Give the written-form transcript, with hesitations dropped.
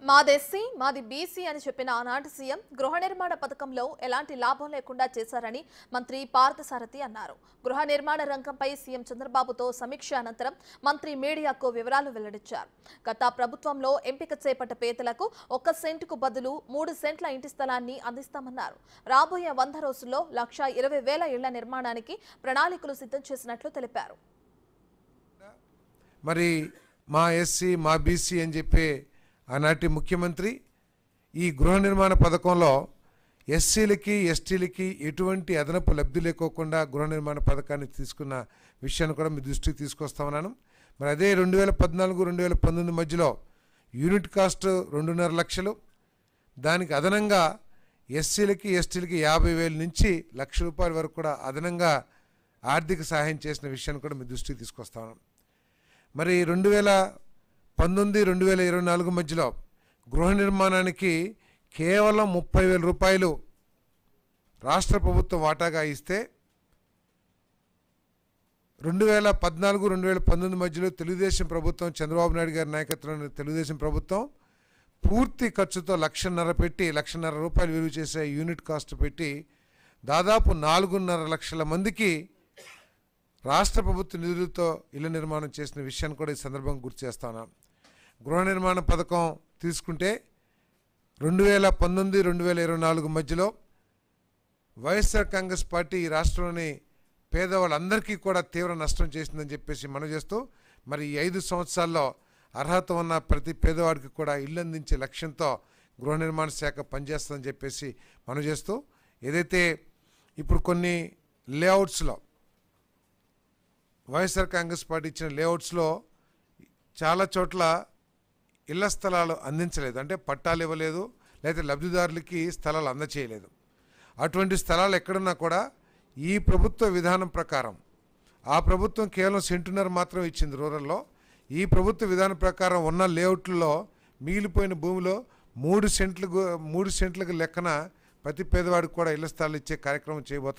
మాదెస్సీ మాది బీసీ అని చెప్పిన ఆనాటి సీఎం గృహ నిర్మాణ పథకంలో ఎలాంటి లాభం లేకుండా చేశారని మంత్రి పార్థసారథి అన్నారు. గృహ నిర్మాణ రంగంపై సీఎం చంద్రబాబుతో సమీక్ష అనంతరం మంత్రి మీడియాకు వివరాలు వెల్లడించారు. గత ప్రభుత్వంలో ఎంపిక చేపట్ట పేదలకు 1 సెంటుకు బదులు 3 సెంట్ల ఇంటి స్థలాన్ని అందిస్తామన్నారు. రాబోయే 100 రోజుల్లో 1,20,000 ఇళ్ల నిర్మాణానికి ప్రణాళికలు సిద్ధం చేసినట్లు తెలిపారు. మరి మా ఎస్సీ మా బీసీ అని చెప్పే ఆనాటి ముఖ్యమంత్రి ఈ గృహ నిర్మాణ పథకంలో ఎస్సీలకి ఎస్టీలకి ఎటువంటి అదనపు లబ్ధి లేకోకుండా గృహ నిర్మాణ పథకాన్ని తీసుకున్న విషయాన్ని కూడా మీ దృష్టికి తీసుకొస్తామన్నాను. మరి అదే 2014-2019 మధ్యలో యూనిట్ కాస్ట్ 2.5 లక్షలు, దానికి అదనంగా ఎస్సీలకి ఎస్టీలకి 50,000 నుంచి ₹1,00,000 వరకు కూడా అదనంగా ఆర్థిక సహాయం చేసిన విషయాన్ని కూడా మీ దృష్టికి తీసుకొస్తాను. మరి 2019-2024 మధ్యలో గృహ నిర్మాణానికి కేవలం ₹30,000 రాష్ట్ర ప్రభుత్వం వాటాగా ఇస్తే 2014-2019 మధ్యలో తెలుగుదేశం ప్రభుత్వం, చంద్రబాబు నాయుడు గారి నాయకత్వంలోని తెలుగుదేశం ప్రభుత్వం పూర్తి ఖర్చుతో ₹1,50,000 పెట్టి ₹1,00,000 విలువ చేసే యూనిట్ కాస్ట్ పెట్టి దాదాపు 4.5 లక్షల మందికి రాష్ట్ర ప్రభుత్వ నిధులతో ఇళ్ల నిర్మాణం చేసిన విషయాన్ని కూడా ఈ సందర్భంగా గుర్తు చేస్తాను. గృహ నిర్మాణ పథకం తీసుకుంటే 2019-2024 మధ్యలో వైఎస్ఆర్ కాంగ్రెస్ పార్టీ ఈ రాష్ట్రంలోని పేదవాళ్ళందరికీ కూడా తీవ్ర నష్టం చేసిందని చెప్పేసి మనం చేస్తూ, మరి ఈ 5 సంవత్సరాల్లో అర్హత ఉన్న ప్రతి పేదవాడికి కూడా ఇల్లు అందించే లక్ష్యంతో గృహ నిర్మాణ శాఖ పనిచేస్తుందని చెప్పేసి మనం చేస్తూ, ఏదైతే ఇప్పుడు కొన్ని లేఅవుట్స్లో వైఎస్ఆర్ కాంగ్రెస్ పార్టీ ఇచ్చిన లేఅవుట్స్లో చాలా చోట్ల ఇళ్ల స్థలాలు అందించలేదు, అంటే పట్టాలు ఇవ్వలేదు, లేకపోతే లబ్ధిదారులకి స్థలాలు అందచేయలేదు. అటువంటి స్థలాలు ఎక్కడున్నా కూడా ఈ ప్రభుత్వ విధానం ప్రకారం, ఆ ప్రభుత్వం కేవలం 1.5 సెంటు మాత్రం ఇచ్చింది రూరల్లో, ఈ ప్రభుత్వ విధానం ప్రకారం ఉన్న లేఅవుట్లలో మిగిలిపోయిన భూమిలో 3 సెంట్లకు లెక్కన ప్రతి పేదవాడికి కూడా ఇళ్ల స్థలాలు ఇచ్చే కార్యక్రమం చేయబోతున్నారు.